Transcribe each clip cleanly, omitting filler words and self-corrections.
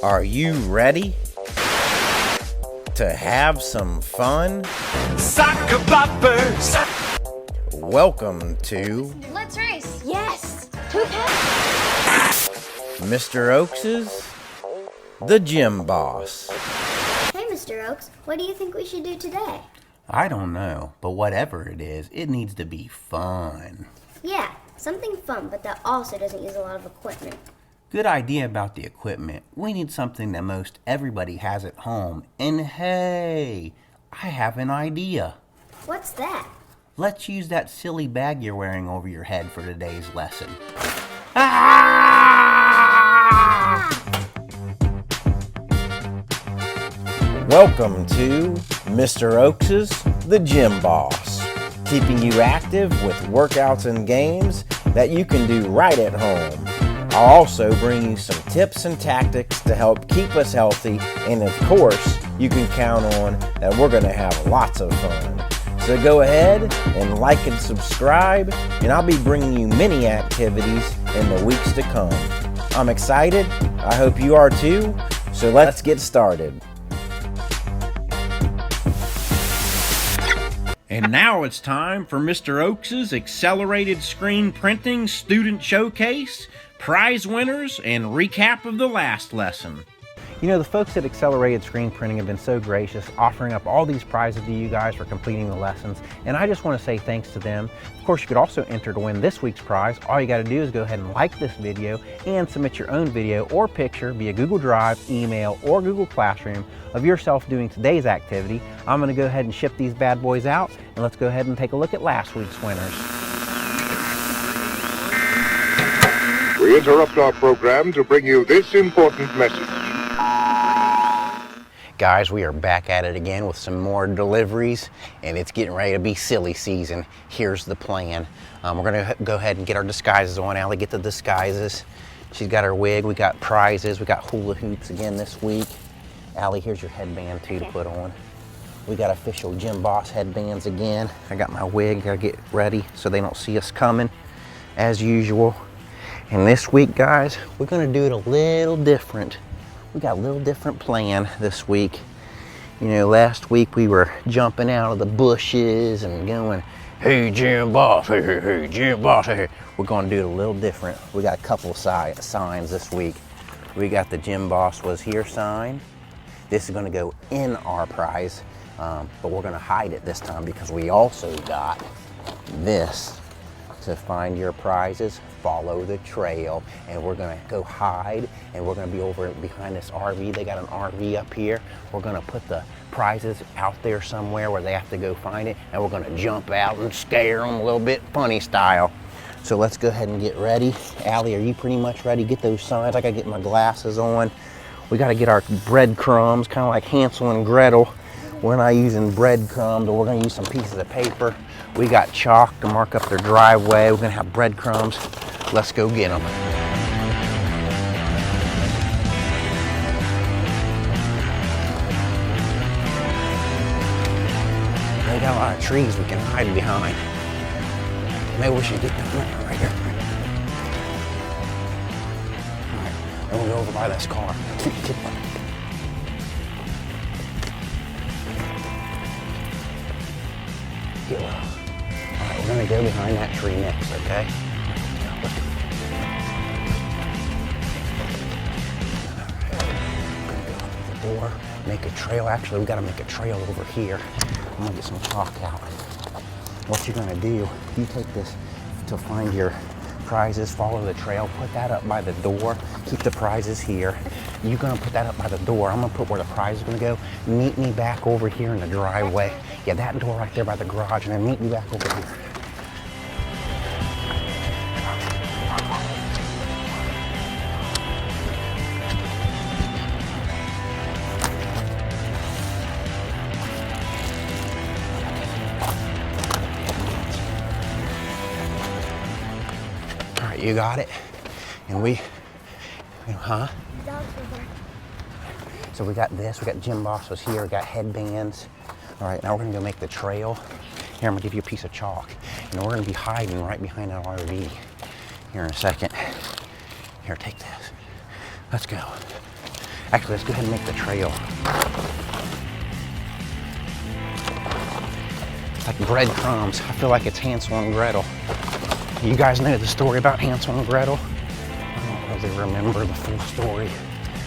Are you ready to have some fun? Soccer boppers! Welcome to Let's race! Yes! 2 pads! Mr. Oaks's The Gym Boss. Hey, Mr. Oaks, what do you think we should do today? I don't know, but whatever it is, it needs to be fun. Yeah, something fun, but that also doesn't use a lot of equipment. Good idea about the equipment. We need something that most everybody has at home. And hey, I have an idea. What's that? Let's use that silly bag you're wearing over your head for today's lesson. Welcome to Mr. Oaks's The Gym Boss, keeping you active with workouts and games that you can do right at home. I'll also bring you some tips and tactics to help keep us healthy, and of course, you can count on that we're going to have lots of fun. So go ahead and like and subscribe, and I'll be bringing you many activities in the weeks to come. I'm excited. I hope you are too. So let's get started. And now it's time for Mr. Oaks's Accelerated Screen Printing Student Showcase, prize winners, and recap of the last lesson. You know, the folks at Accelerated Screen Printing have been so gracious, offering up all these prizes to you guys for completing the lessons, and I just want to say thanks to them. Of course, you could also enter to win this week's prize. All you got to do is go ahead and like this video and submit your own video or picture via Google Drive, email, or Google Classroom of yourself doing today's activity. I'm going to go ahead and ship these bad boys out, and let's go ahead and take a look at last week's winners. We interrupt our program to bring you this important message. Guys, we are back at it again with some more deliveries, and it's getting ready to be silly season. Here's the plan. We're gonna go ahead and get our disguises on. Allie, get the disguises. She's got her wig. We got prizes. We got hula hoops again this week. Allie, here's your headband too to put on. We got official Gym Boss headbands again. I got my wig. Gotta get ready so they don't see us coming as usual. And this week, guys, we're gonna do it a little different. We got a little different plan this week. You know, last week we were jumping out of the bushes and going, hey, Gym Boss, hey, hey, hey, Gym Boss, hey. We're gonna do it a little different. We got a couple of signs this week. We got the Gym Boss was here sign. This is gonna go in our prize, but we're gonna hide it this time because we also got this. To find your prizes, follow the trail, and we're gonna go hide, and we're gonna be over behind this RV. They got an RV up here. We're gonna put the prizes out there somewhere where they have to go find it, and we're gonna jump out and scare them a little bit funny style. So let's go ahead and get ready. Allie, are you pretty much ready? Get those signs. I gotta get my glasses on. We gotta get our breadcrumbs, kind of like Hansel and Gretel. We're not using breadcrumbs, but we're gonna use some pieces of paper. We got chalk to mark up their driveway. We're gonna have breadcrumbs. Let's go get them. They got a lot of trees we can hide behind. Maybe we should get them right here. All right, then we'll go over by this car. Get low. All right, we're gonna go behind that tree next, okay? Let's go. We're gonna go up the door, make a trail. Actually, we gotta make a trail over here. I'm gonna get some chalk out. What you're gonna do, you take this to find your prizes, follow the trail, put that up by the door, keep the prizes here. You're gonna put that up by the door. I'm gonna put where the prize is gonna go. Meet me back over here in the driveway. Yeah, that door right there by the garage, and then meet me back over here. All right, you got it? And we, huh? So we got this, we got Gym Boss was here, we got headbands. All right, now we're gonna go make the trail. Here, I'm gonna give you a piece of chalk. And we're gonna be hiding right behind that RV here in a second. Here, take this. Let's go. Actually, let's go ahead and make the trail. It's like breadcrumbs. I feel like it's Hansel and Gretel. You guys know the story about Hansel and Gretel? I don't really remember the full story,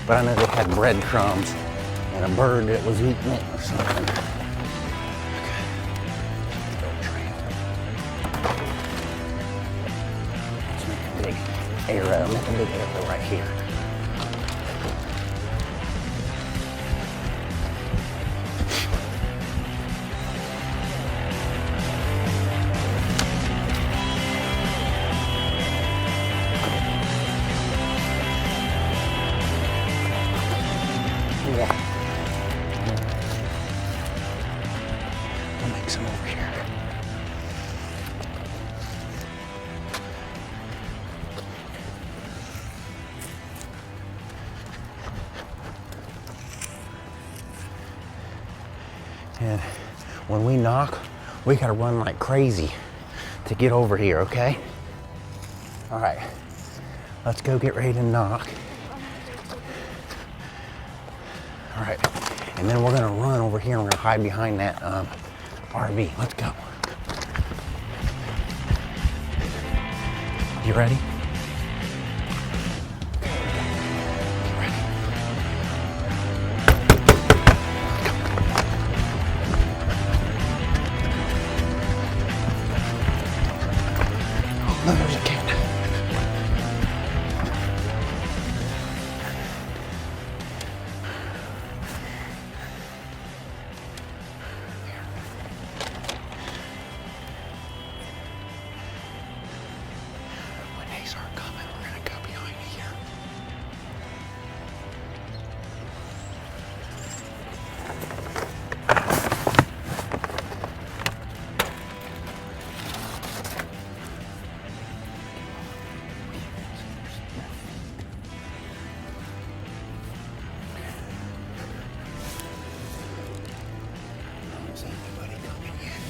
but I know they had breadcrumbs and a bird that was eating it or something. Let's make a big arrow. Make a big arrow right here. I'll make some over here. And when we knock, we gotta run like crazy to get over here, okay? All right, let's go get ready to knock. All right, and then we're gonna run over here and we're gonna hide behind that RV. Let's go. You ready? Oh, there's a cat. When they start coming, we're gonna go behind here. I don't see anybody coming yet.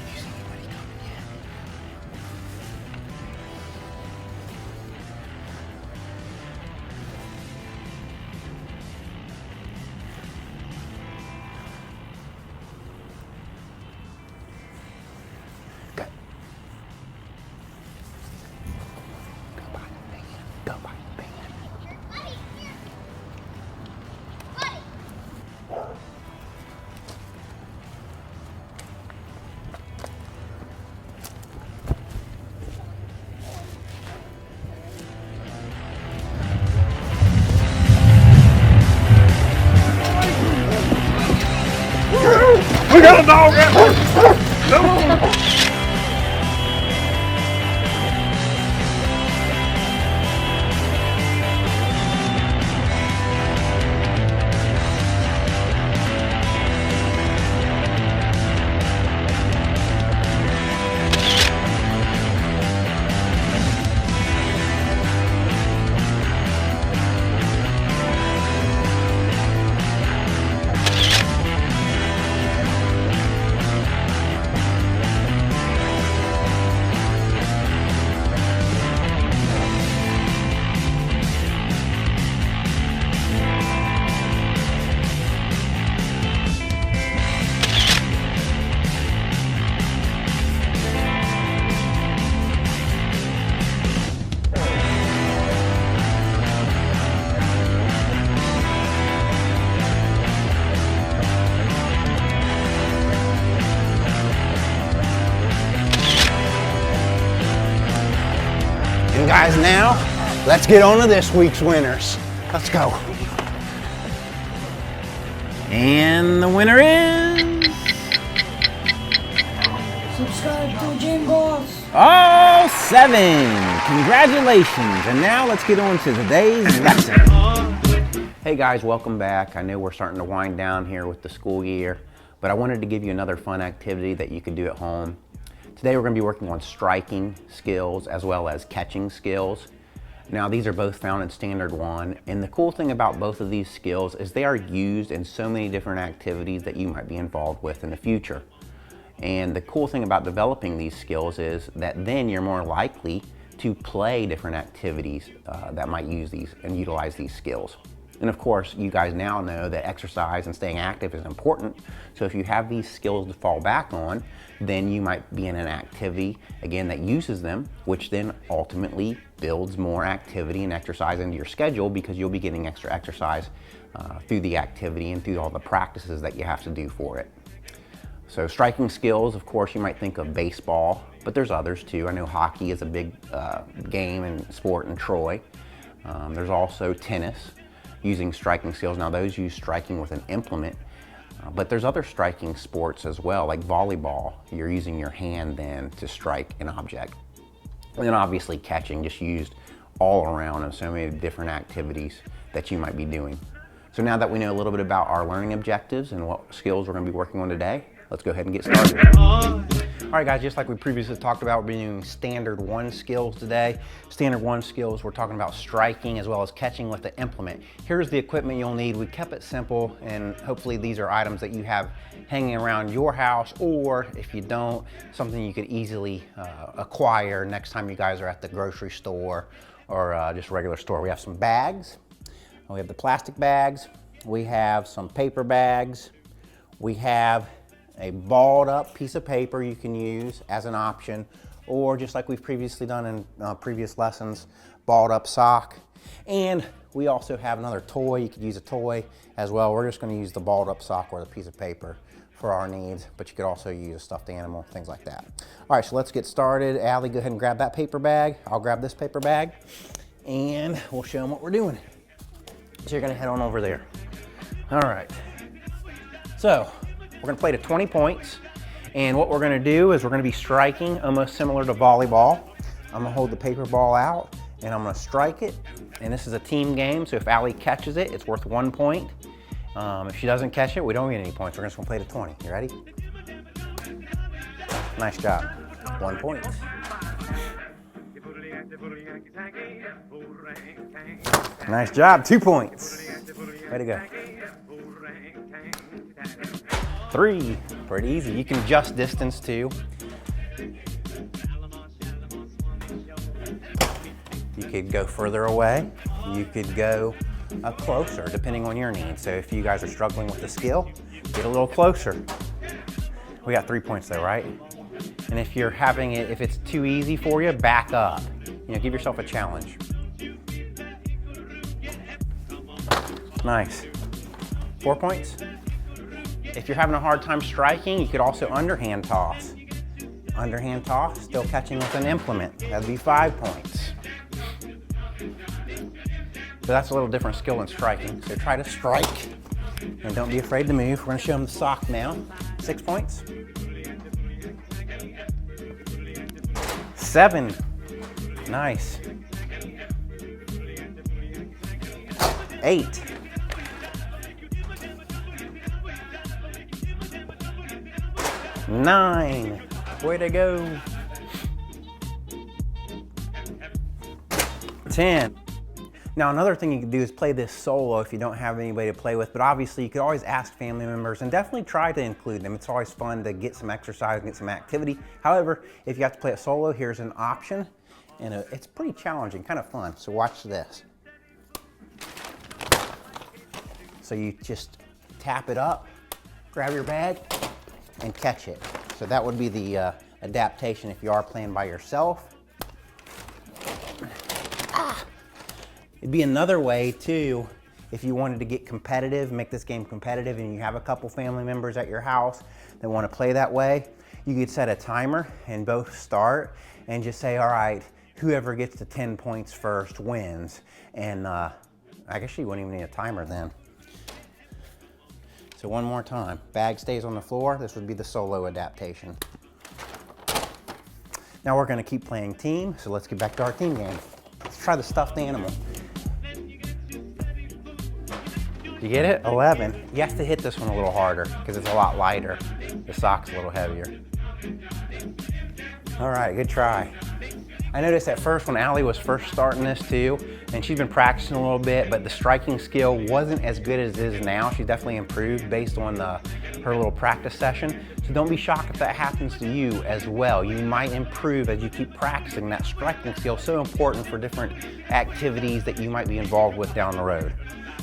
You see anybody coming yet? Go. Go by the van. Go by the van. We got a dog out here. Come on. And guys, now let's get on to this week's winners. Let's go. And the winner is Subscribe to Jim Boss. all 7. Congratulations. And now let's get on to today's lesson. Hey guys, welcome back. I know we're starting to wind down here with the school year, but I wanted to give you another fun activity that you can do at home. Today we're going to be working on striking skills as well as catching skills. Now these are both found in Standard 1, and the cool thing about both of these skills is they are used in so many different activities that you might be involved with in the future. And the cool thing about developing these skills is that then you're more likely to play different activities that might use these and utilize these skills. And of course, you guys now know that exercise and staying active is important. So if you have these skills to fall back on, then you might be in an activity, again, that uses them, which then ultimately builds more activity and exercise into your schedule because you'll be getting extra exercise through the activity and through all the practices that you have to do for it. So striking skills, of course, you might think of baseball, but there's others too. I know hockey is a big game and sport in Troy. There's also tennis using striking skills. Now those use striking with an implement, but there's other striking sports as well, like volleyball. You're using your hand then to strike an object. And then obviously catching, just used all around in so many different activities that you might be doing. So now that we know a little bit about our learning objectives and what skills we're going to be working on today, let's go ahead and get started. All right, guys, just like we previously talked about, we're doing standard 1 skills today. Standard 1 skills, we're talking about striking as well as catching with the implement. Here's the equipment you'll need. We kept it simple, and hopefully these are items that you have hanging around your house, or if you don't, something you could easily acquire next time you guys are at the grocery store or just a regular store. We have some bags. We have the plastic bags. We have some paper bags. We have a balled up piece of paper you can use as an option, or just like we've previously done in previous lessons, balled up sock. And we also have another toy. You could use a toy as well. We're just going to use the balled up sock or the piece of paper for our needs, but you could also use a stuffed animal, things like that. All right, so let's get started. Allie, go ahead and grab that paper bag. I'll grab this paper bag, and we'll show them what we're doing. So you're going to head on over there. All right. So we're going to play to 20 points, and what we're going to do is we're going to be striking almost similar to volleyball. I'm going to hold the paper ball out, and I'm going to strike it, and this is a team game, so if Allie catches it, it's worth 1 point. If she doesn't catch it, we don't get any points. We're just going to play to 20. You ready? Nice job. 1 point. Nice job. 2 points. Way to go. 3, pretty easy. You can adjust distance too. You could go further away. You could go closer, depending on your needs. So if you guys are struggling with the skill, get a little closer. We got 3 points though, right? And if you're having it, if it's too easy for you, back up. You know, give yourself a challenge. Nice. 4 points. If you're having a hard time striking, you could also underhand toss. Underhand toss, still catching with an implement. That'd be 5 points. So that's a little different skill than striking. So try to strike and don't be afraid to move. We're gonna show them the sock now. 6 points. 7. Nice. 8. 9. Way to go. 10. Now another thing you can do is play this solo if you don't have anybody to play with, but obviously you could always ask family members and definitely try to include them. It's always fun to get some exercise and get some activity. However, if you have to play it solo, here's an option, and it's pretty challenging, kind of fun. So watch this. So you just tap it up, grab your bag, and catch it. So that would be the adaptation if you are playing by yourself. It'd be another way too, if you wanted to get competitive, make this game competitive, and you have a couple family members at your house that want to play that way, you could set a timer and both start and just say, all right, whoever gets to 10 points first wins. And I guess you wouldn't even need a timer then. So one more time, bag stays on the floor. This would be the solo adaptation. Now we're gonna keep playing team, so let's get back to our team game. Let's try the stuffed animal. You get it? 11. You have to hit this one a little harder because it's a lot lighter. The sock's a little heavier. All right, good try. I noticed at first when Allie was first starting this too, and she's been practicing a little bit, but the striking skill wasn't as good as it is now. She's definitely improved based on her little practice session. So don't be shocked if that happens to you as well. You might improve as you keep practicing. That striking skill is so important for different activities that you might be involved with down the road.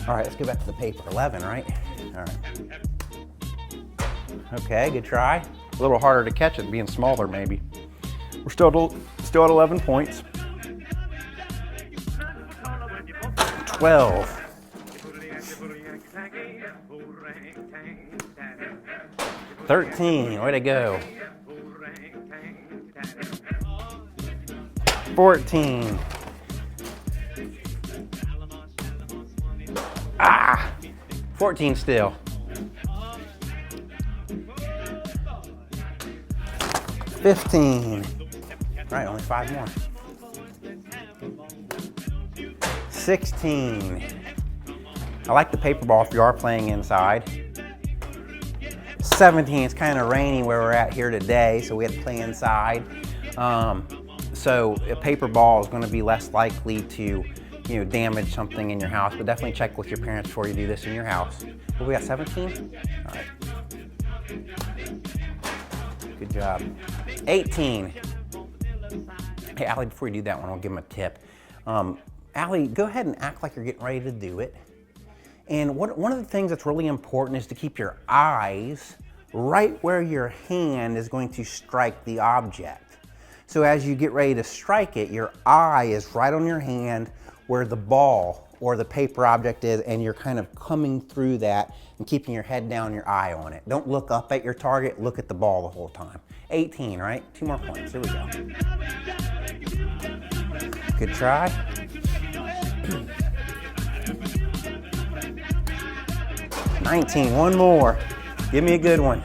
All right, let's go back to the paper. 11, right? All right. Okay, good try. A little harder to catch it being smaller maybe. We're still at 11 points. 12. 13, way to go. 14. 14 still. 15. Right, only 5 more. 16. I like the paper ball if you are playing inside. 17, it's kind of rainy where we're at here today, so we had to play inside. So a paper ball is going to be less likely to, damage something in your house, but definitely check with your parents before you do this in your house. What we got, 17? All right. Good job. 18. Hey, Allie, before you do that one, I'll give them a tip. Allie, go ahead and act like you're getting ready to do it. And one of the things that's really important is to keep your eyes right where your hand is going to strike the object. So as you get ready to strike it, your eye is right on your hand where the ball or the paper object is, and you're kind of coming through that and keeping your head down, your eye on it. Don't look up at your target, look at the ball the whole time. 18, right? 2 more points, here we go. Good try. 19, one more. Give me a good one.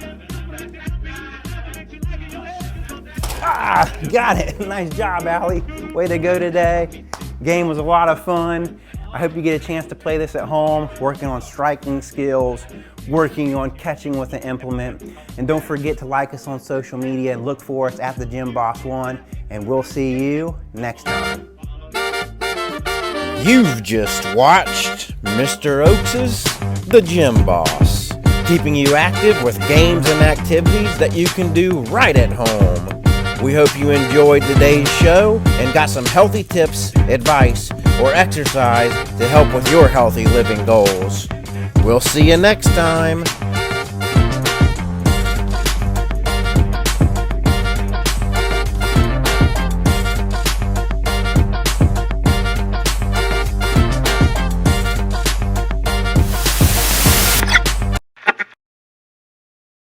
Got it. Nice job, Allie. Way to go today. Game was a lot of fun. I hope you get a chance to play this at home, working on striking skills, working on catching with an implement. And don't forget to like us on social media and look for us at the Gym Boss 1, and we'll see you next time. You've just watched Mr. Oaks' The Gym Boss, keeping you active with games and activities that you can do right at home. We hope you enjoyed today's show and got some healthy tips, advice, or exercise to help with your healthy living goals. We'll see you next time.